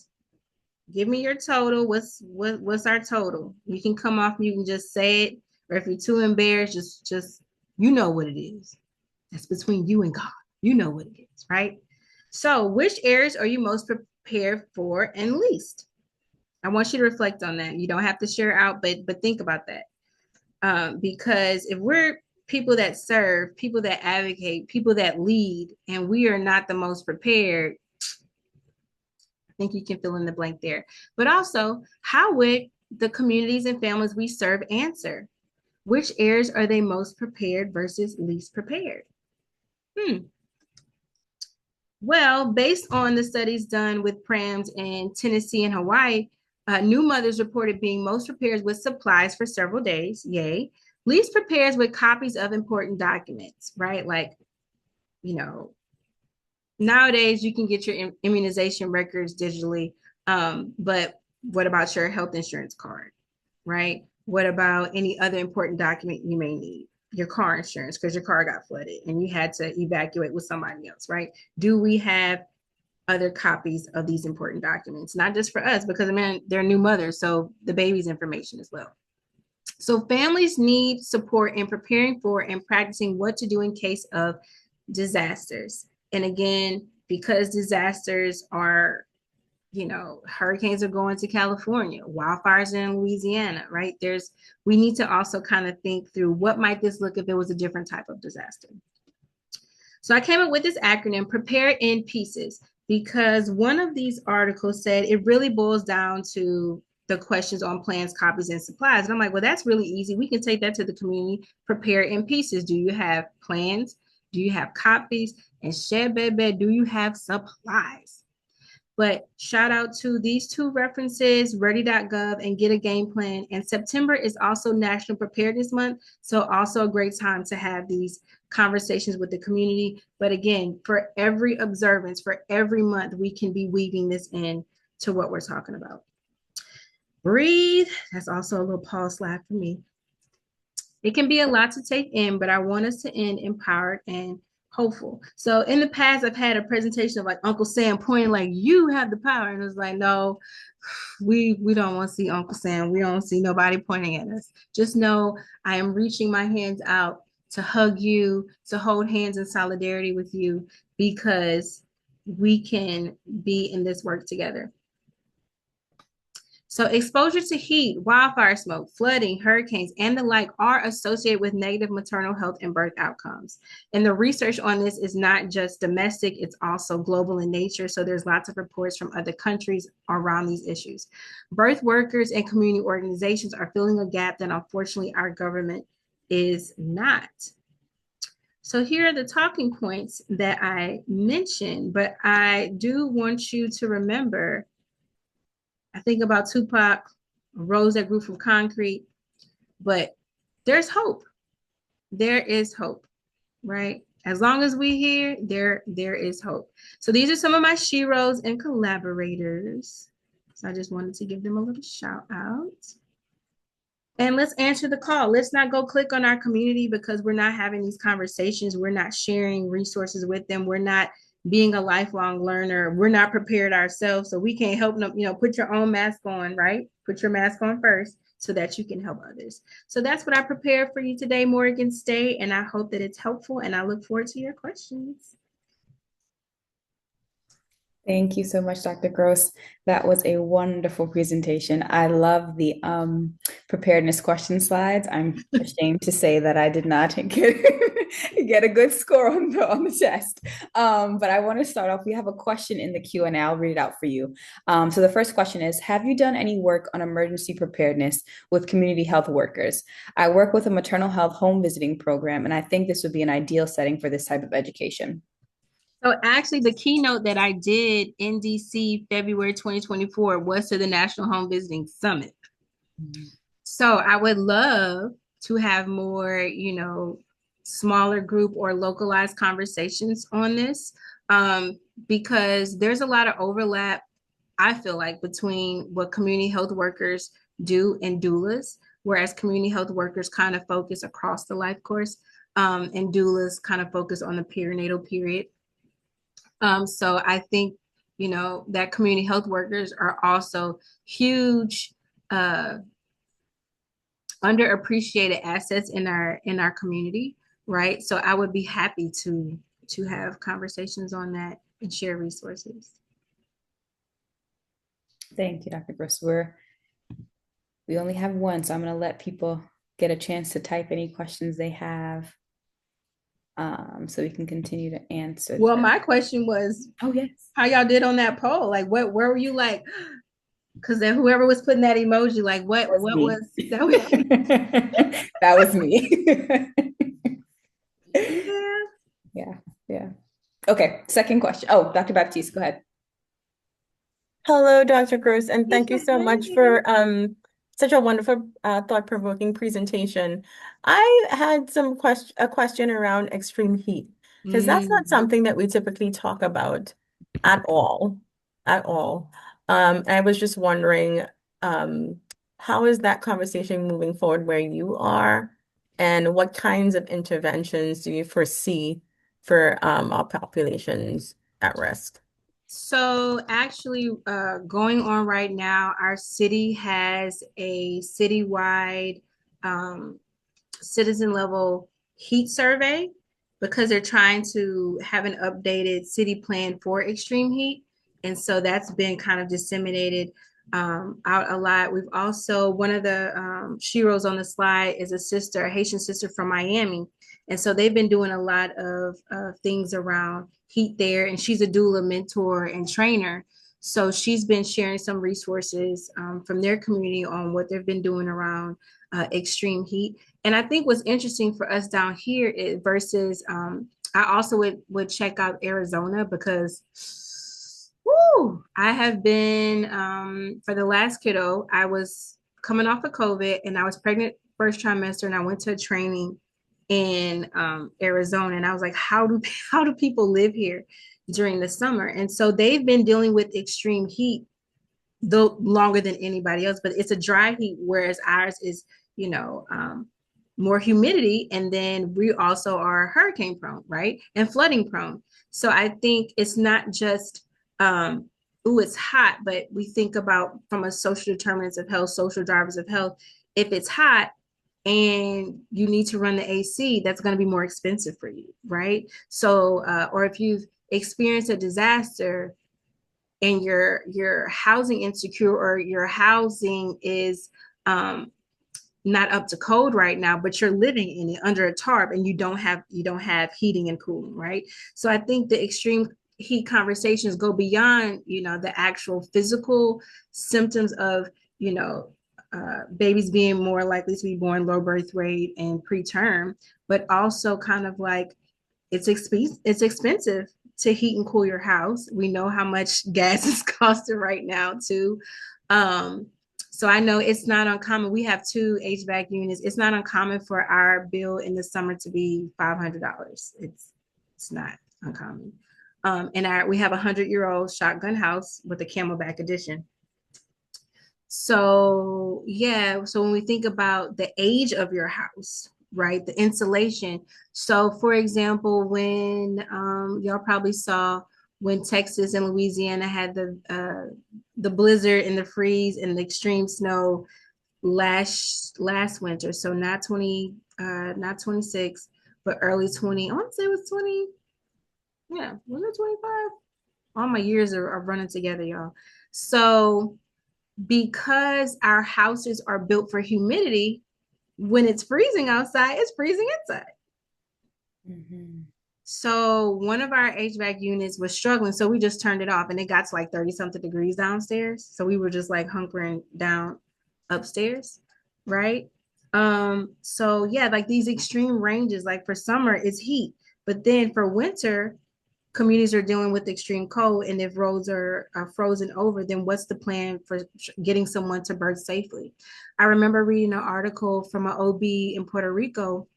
give me your total. What's our total? You can come off mute and just say it, or if you're too embarrassed, just you know what it is. That's between you and God. You know what it is, right? So, which areas are you most prepared for and least? I want you to reflect on that. You don't have to share out, but think about that. Because if we're people that serve, people that advocate, people that lead, and we are not the most prepared, I think you can fill in the blank there. But also, how would the communities and families we serve answer? Which areas are they most prepared versus least prepared? Well, based on the studies done with PRAMs in Tennessee and Hawaii, new mothers reported being most prepared with supplies for several days, yay. Least prepared with copies of important documents, right? Like, nowadays you can get your immunization records digitally, but what about your health insurance card, right? What about any other important document you may need? Your car insurance because your car got flooded and you had to evacuate with somebody else, right? Do we have other copies of these important documents? Not just for us, because they're new mothers, so the baby's information as well. So families need support in preparing for and practicing what to do in case of disasters. And again, because disasters are, hurricanes are going to California, wildfires in Louisiana, right? We need to also kind of think through what might this look if it was a different type of disaster. So I came up with this acronym, Prepare in Pieces, because one of these articles said it really boils down to the questions on plans, copies, and supplies. And I'm like, well, that's really easy. We can take that to the community. Prepare in pieces. Do you have plans? Do you have copies? And do you have supplies? But shout out to these 2 references, ready.gov and Get a Game Plan. And September is also National Preparedness Month. So also a great time to have these conversations with the community. But again, for every observance, for every month, we can be weaving this in to what we're talking about. Breathe. That's also a little pause slide for me. It can be a lot to take in, but I want us to end empowered and hopeful. So in the past, I've had a presentation of like Uncle Sam pointing like, you have the power. And it was like, no, we don't want to see Uncle Sam. We don't see nobody pointing at us. Just know I am reaching my hands out to hug you, to hold hands in solidarity with you, because we can be in this work together. So exposure to heat, wildfire smoke, flooding, hurricanes, and the like are associated with negative maternal health and birth outcomes. And the research on this is not just domestic, it's also global in nature. So there's lots of reports from other countries around these issues. Birth workers and community organizations are filling a gap that unfortunately our government is not. So here are the talking points that I mentioned, but I do want you to remember, I think about Tupac, a rose that grew from concrete, but there's hope. There is hope, right? As long as we here, there is hope. So these are some of my sheroes and collaborators. So I just wanted to give them a little shout out. And let's answer the call. Let's not go click on our community because we're not having these conversations. We're not sharing resources with them. We're not being a lifelong learner. We're not prepared ourselves. So we can't help them, put your own mask on, right? Put your mask on first so that you can help others. So that's what I prepared for you today, Morgan State. And I hope that it's helpful. And I look forward to your questions. Thank you so much, Dr. Gross. That was a wonderful presentation. I love the preparedness question slides. I'm ashamed to say that I did not get You get a good score on the test. But I want to start off. We have a question in the Q&A. I'll read it out for you. So the first question is, have you done any work on emergency preparedness with community health workers? I work with a maternal health home visiting program, and I think this would be an ideal setting for this type of education. So actually, the keynote that I did in DC February 2024 was to the National Home Visiting Summit. So I would love to have more, smaller group or localized conversations on this, because there's a lot of overlap, I feel like, between what community health workers do and doulas, whereas community health workers kind of focus across the life course, and doulas kind of focus on the perinatal period. So I think, that community health workers are also huge, underappreciated assets in our community, right? So I would be happy to have conversations on that and share resources. Thank you, Dr. Gross. We only have one, so I'm going to let people get a chance to type any questions they have, so we can continue to answer Well, them. my question was, Oh, yes. how y'all did on that poll? Like, where were you like? Because then whoever was putting that emoji, like, what was that? That was me. Yeah. Yeah. Okay, second question. Oh, Dr. Baptiste, go ahead. Hello, Dr. Gross, and thank you so much for such a wonderful, thought-provoking presentation. I had a question around extreme heat, because that's not something that we typically talk about at all, at all. I was just wondering, how is that conversation moving forward where you are, and what kinds of interventions do you foresee for our populations at risk? So actually, going on right now, our city has a citywide, citizen level heat survey, because they're trying to have an updated city plan for extreme heat. And so that's been kind of disseminated out a lot. We've also, one of the sheroes on the slide is a Haitian sister from Miami. And so they've been doing a lot of things around heat there. And she's a doula mentor and trainer. So she's been sharing some resources from their community on what they've been doing around extreme heat. And I think what's interesting for us down here is versus, I also would check out Arizona, because I have been, for the last kiddo, I was coming off of COVID and I was pregnant first trimester, and I went to a training in Arizona, and I was like, how do people live here during the summer? And so they've been dealing with extreme heat though longer than anybody else, but it's a dry heat, whereas ours is, more humidity, and then we also are hurricane prone, right, and flooding prone. So I think it's not just it's hot, but we think about from a social determinants of health, social drivers of health. If it's hot and you need to run the AC, that's going to be more expensive for you, right? So, or if you've experienced a disaster and you're housing insecure, or your housing is not up to code right now, but you're living in it under a tarp, and you don't have heating and cooling, right? So I think the extreme heat conversations go beyond the actual physical symptoms of babies being more likely to be born low birth rate and preterm, but also kind of like it's expensive to heat and cool your house. We know how much gas is costing right now too. So I know it's not uncommon. We have 2 HVAC units. It's not uncommon for our bill in the summer to be $500. It's not uncommon. And we have a 100-year-old shotgun house with a Camelback addition. So yeah, so when we think about the age of your house, right, the insulation. So for example, when y'all probably saw when Texas and Louisiana had the blizzard and the freeze and the extreme snow last winter. So not 26, but early 20. I want to say it was 20. Yeah, was it 25? All my years are running together, y'all. So because our houses are built for humidity, when it's freezing outside, it's freezing inside. Mhm. So one of our HVAC units was struggling, so we just turned it off, and it got to like 30 something degrees downstairs. So we were just like hunkering down upstairs, right? So yeah, like these extreme ranges, like for summer it's heat, but then for winter, communities are dealing with extreme cold, and if roads are frozen over, then what's the plan for getting someone to birth safely? I remember reading an article from an OB in Puerto Rico,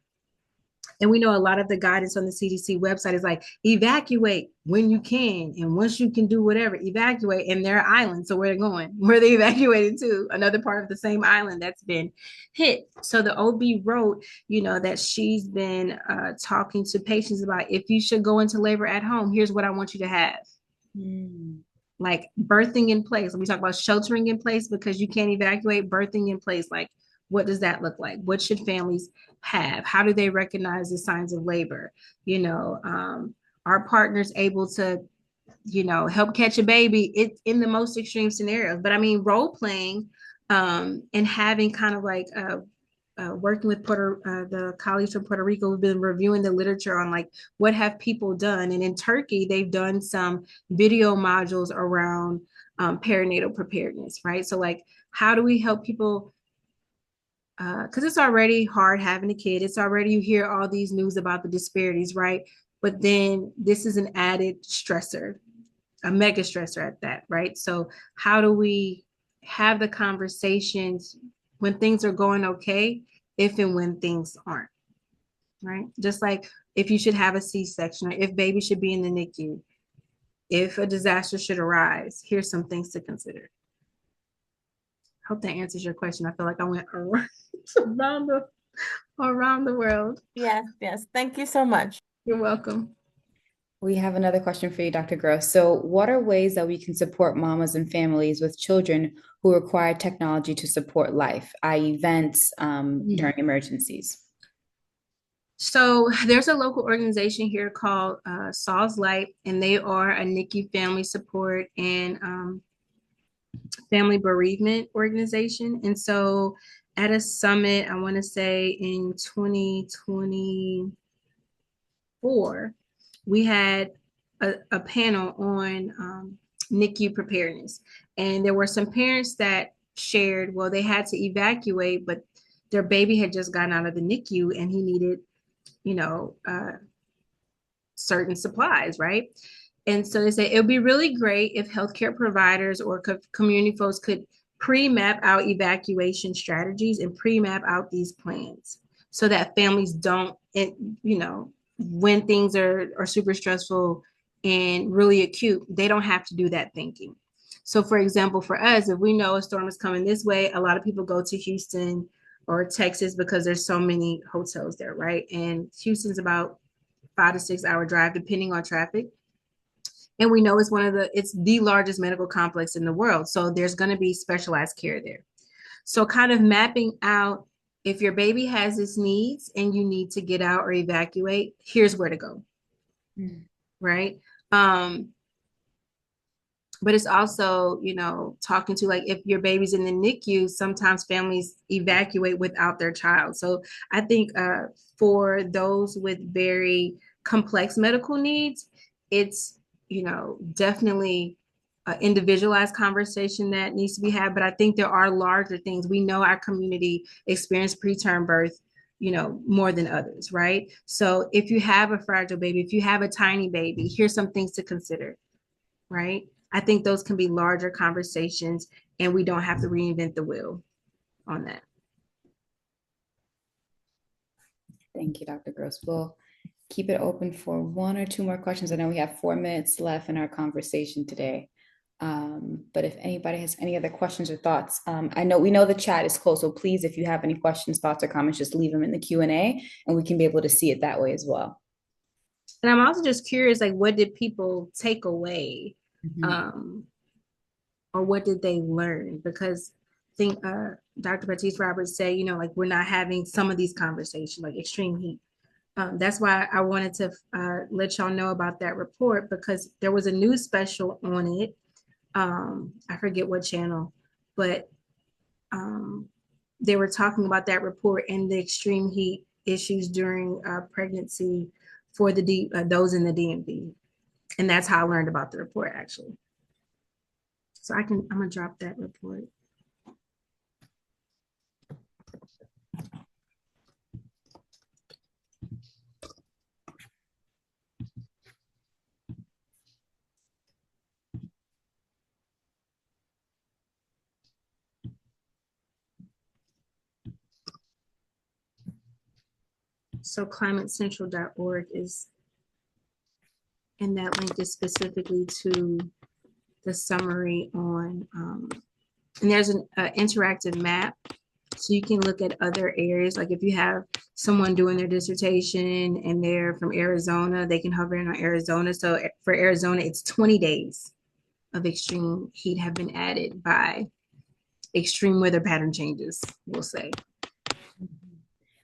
and we know a lot of the guidance on the CDC website is like evacuate when you can, and once you can do whatever, evacuate. And they're islands, so where they're going, where they evacuated to, another part of the same island that's been hit. So the OB wrote, that she's been talking to patients about, if you should go into labor at home, here's what I want you to have. Mm. Like birthing in place. We talk about sheltering in place because you can't evacuate. Birthing in place, like what does that look like? What should families have? How do they recognize the signs of labor? Are partners able to, help catch a baby? It's in the most extreme scenarios. But I mean, role playing and having kind of like working with the colleagues from Puerto Rico, we've been reviewing the literature on like what have people done, and in Turkey they've done some video modules around perinatal preparedness, right? So like, how do we help people? Because it's already hard having a kid. It's already, you hear all these news about the disparities, right? But then this is an added stressor, a mega stressor at that, right? So how do we have the conversations when things are going okay, if and when things aren't, right? Just like if you should have a C-section, or if baby should be in the NICU, if a disaster should arise, here's some things to consider. Hope that answers your question. I feel like I went around the world. Yes, yes. Thank you so much. You're welcome. We have another question for you, Dr. Gross. So, what are ways that we can support mamas and families with children who require technology to support life, i.e., vents during emergencies? So there's a local organization here called Saw's Light, and they are a NICU family support and family bereavement organization. And so at a summit, I want to say in 2024, we had a panel on NICU preparedness. And there were some parents that shared, well, they had to evacuate, but their baby had just gotten out of the NICU and he needed, you know, certain supplies, right? And so they say it would be really great if healthcare providers or community folks could pre-map out evacuation strategies and pre-map out these plans so that families don't, when things are super stressful and really acute, they don't have to do that thinking. So for example, for us, if we know a storm is coming this way, a lot of people go to Houston or Texas because there's so many hotels there, right? And Houston's about 5 to 6 hour drive, depending on traffic. And we know it's the largest medical complex in the world. So there's going to be specialized care there. So kind of mapping out, if your baby has its needs and you need to get out or evacuate, here's where to go. Mm. Right. But it's also, talking to, like, if your baby's in the NICU, sometimes families evacuate without their child. So I think for those with very complex medical needs, it's, definitely an individualized conversation that needs to be had. But I think there are larger things. We know our community experienced preterm birth, more than others, right? So if you have a fragile baby, if you have a tiny baby, here's some things to consider, right? I think those can be larger conversations, and we don't have to reinvent the wheel on that. Thank you, Dr. Gross. We'll keep it open for one or two more questions. I know we have 4 minutes left in our conversation today. But if anybody has any other questions or thoughts, I know we know the chat is closed, so please, if you have any questions, thoughts, or comments, just leave them in the Q&A, and we can be able to see it that way as well. And I'm also just curious, like, what did people take away? Or what did they learn? Because I think Dr. Patrice Roberts said, like, we're not having some of these conversations, like extreme heat. That's why I wanted to let y'all know about that report, because there was a news special on it. I forget what channel, but they were talking about that report and the extreme heat issues during pregnancy for those in the DMV. And that's how I learned about the report, actually. So I'm gonna drop that report. So climatecentral.org is, and that link is specifically to the summary on, and there's an interactive map. So you can look at other areas. Like if you have someone doing their dissertation and they're from Arizona, they can hover in on Arizona. So for Arizona, it's 20 days of extreme heat have been added by extreme weather pattern changes, we'll say.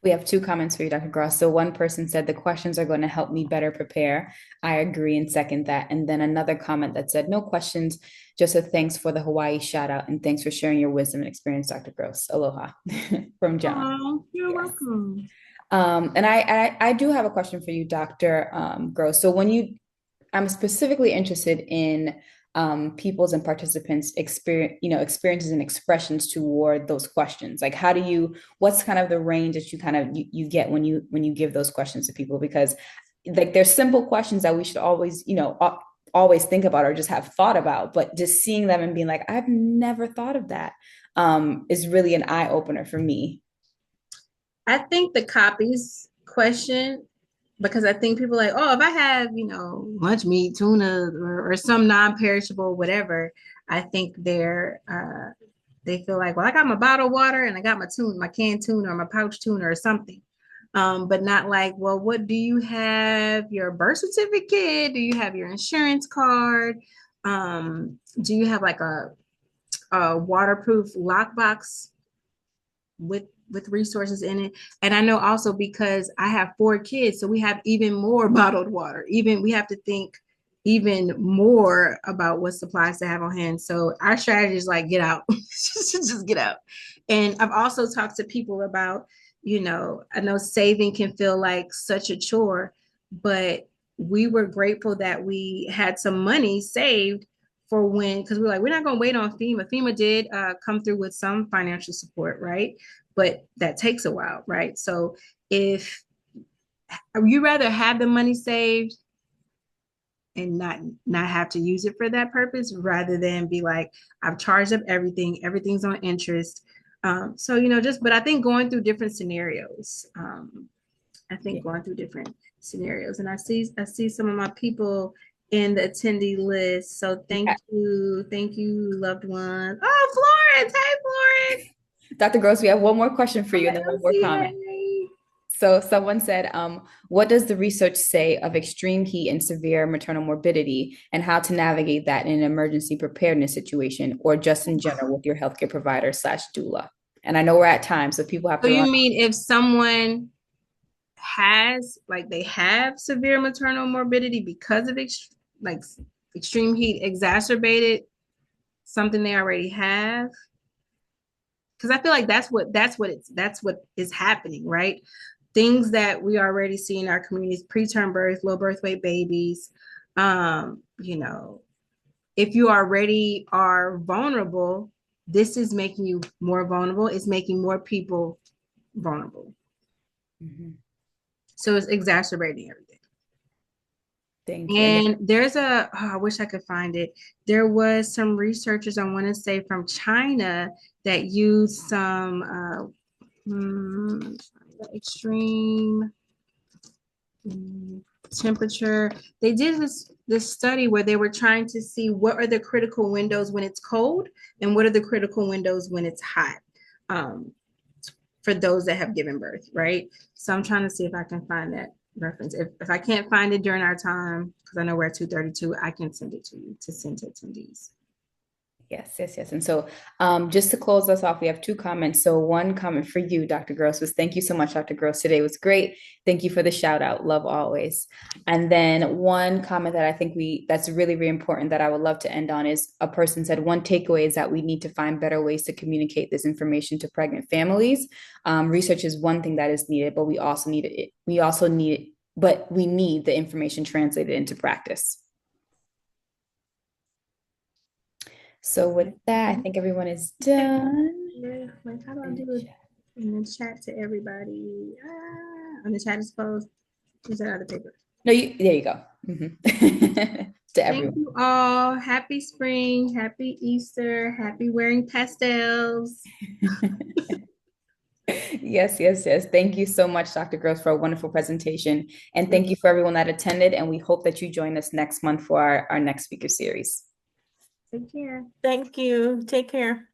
We have two comments for you, Dr. Gross. So one person said the questions are going to help me better prepare. I agree and second that. And then another comment that said, no questions, just a thanks for the Hawaii shout out and thanks for sharing your wisdom and experience, Dr. Gross. Aloha from John. Oh, you're welcome. And I do have a question for you, Dr. Gross. So I'm specifically interested in people's and participants' experiences and expressions toward those questions. Like, what's kind of the range that you get when you give those questions to people? Because like there's simple questions that we should always, always think about or just have thought about, but just seeing them and being like, I've never thought of that, is really an eye opener for me. I think the copies question, because I think people are like, oh, if I have, lunch meat, tuna, or some non-perishable, whatever, I think they feel like, well, I got my bottled water and I got my canned tuna or my pouch tuna or something. But not like, well, what do you have? Your birth certificate? Do you have your insurance card? Do you have like a waterproof lockbox with resources in it? And I know also because I have 4 kids, so we have even more bottled water. We have to think even more about what supplies to have on hand. So our strategy is like, get out, just get out. And I've also talked to people about, I know saving can feel like such a chore, but we were grateful that we had some money saved for because we're like, we're not going to wait on FEMA. FEMA did come through with some financial support, right? But that takes a while, right? So if you rather have the money saved and not have to use it for that purpose, rather than be like, I've charged up everything's on interest. But I think going through different scenarios. Going through different scenarios, and I see some of my people in the attendee list. So thank you, loved ones. Oh, Florence, hey, Florence. Dr. Gross, we have one more question for you and then one more comment. So someone said, what does the research say of extreme heat and severe maternal morbidity and how to navigate that in an emergency preparedness situation or just in general with your healthcare provider / doula? And I know we're at time, so people have to. So you mean if someone they have severe maternal morbidity because of extreme heat exacerbated something they already have? Because I feel like that's what is happening, right? Things that we already see in our communities: preterm birth, low birth weight babies. If you already are vulnerable, this is making you more vulnerable. It's making more people vulnerable. Mm-hmm. So it's exacerbating everything. Thank you. And there's I wish I could find it. There was some researchers, I want to say from China, that used some extreme temperature. They did this study where they were trying to see what are the critical windows when it's cold and what are the critical windows when it's hot, for those that have given birth, right? So I'm trying to see if I can find that reference. If I can't find it during our time, because I know we're at 2:32, I can send it to you to send to attendees. Yes. And so just to close us off, we have 2 comments. So one comment for you, Dr. Gross, was thank you so much, Dr. Gross. Today was great. Thank you for the shout out. Love always. And then one comment that I think that's really, really important that I would love to end on is a person said, one takeaway is that we need to find better ways to communicate this information to pregnant families. Research is one thing that is needed, but we also need but we need the information translated into practice. So with that, I think everyone is done. Yeah, like how do I do it in the chat to everybody? On the chat is closed. Is that other paper? No, there you go. To everyone. Thank you all. Happy spring, happy Easter, happy wearing pastels. Yes, yes, yes. Thank you so much, Dr. Gross, for a wonderful presentation. And thank you for everyone that attended. And we hope that you join us next month for our next speaker series. Take care. Thank you. Take care.